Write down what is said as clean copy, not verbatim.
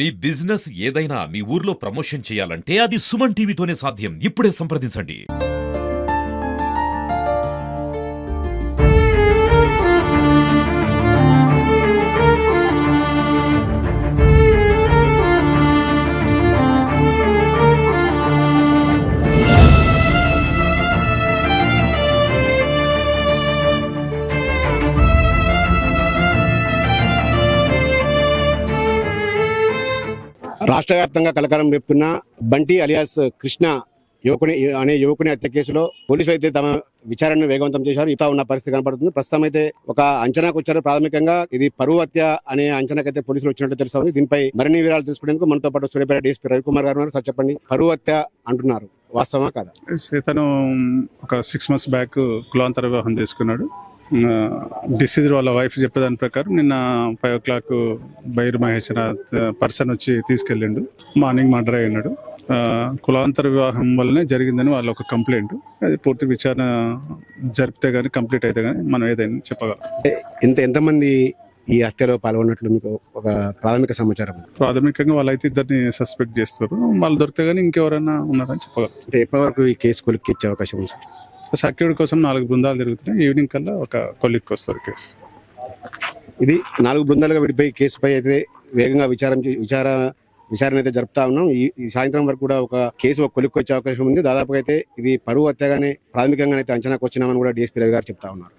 మీ business ఏదైనా మీ ఊర్లో promotion చేయాలంటే అది సుమన్ టీవీతోనే సాధ్యం. ఇప్పుడే సంప్రదించండి. రాష్ట్ర వ్యాప్తంగా కలకలం రేపుతున్న బంటి అలియాస్ కృష్ణ యువకుని హత్య కేసులో పోలీసులు అయితే తమ విచారణను వేగవంతం చేశారు. ఇతా ఉన్న పరిస్థితి కనబడుతుంది. ప్రస్తుతం అయితే ఒక అంచనాకు వచ్చారు. ప్రాథమికంగా ఇది పరువు హత్య అనే అంచనాకైతే పోలీసులు వచ్చినట్టు తెలుస్తుంది. దీనిపై మరిన్ని వివరాలు తెలుసుకునేందుకు మనతో పాటు సూర్యాపేట డీఎస్పీ రవికుమార్ గారు ఉన్నారు. సార్ చెప్పండి, పరువు హత్య అంటున్నారు, వాస్తవమా కాదా? తను ఒక 6 months బ్యాక్ కులాంతర వివాహం చేసుకున్నాడు. డిసీజ్ వాళ్ళ వైఫ్ చెప్పేదాని ప్రకారం నిన్న 5 o'clock బైర్ మహేష్ పర్సన్ వచ్చి తీసుకెళ్ళిండు. మార్నింగ్ మర్డర్ అయి ఉన్నాడు. కులాంతర వివాహం వల్లనే జరిగిందని వాళ్ళ ఒక కంప్లైంట్. అది పూర్తి విచారణ జరిపితే గానీ కంప్లీట్ అయితే గానీ మనం ఏదైనా చెప్పగలం. ఎంతమంది ఈ హత్యలో పాల్గొన్నట్లు మీకు ఒక ప్రాథమిక సమాచారం? ప్రాథమికంగా వాళ్ళైతే ఇద్దరిని సస్పెక్ట్ చేస్తారు. వాళ్ళు దొరికితే గానీ ఇంకెవరైనా ఉన్నారని చెప్పగలం. అంటే ఎప్పటివరకు ఈ కేసు కొలిక్కిచ్చే అవకాశం ఉంది? సర్క్యూట్ కోసం 4 బృందాలు తిరుగుతున్నాయి. ఈవినింగ్ కల్లా ఒక కొలిక్కి వస్తారు కేసు. ఇది 4 బృందాలుగా విడిపోయి కేసుపై అయితే వేగంగా విచారణ అయితే జరుపుతా ఉన్నాం. ఈ సాయంత్రం వరకు కూడా ఒక కేసు కొలిక్కి వచ్చే అవకాశం ఉంది. దాదాపుగా అయితే ఇది పరువు హత్యగానే ప్రాథమికంగా అయితే అంచనాకు వచ్చినామని కూడా డీఎస్పీ రవి గారు చెప్తా ఉన్నారు.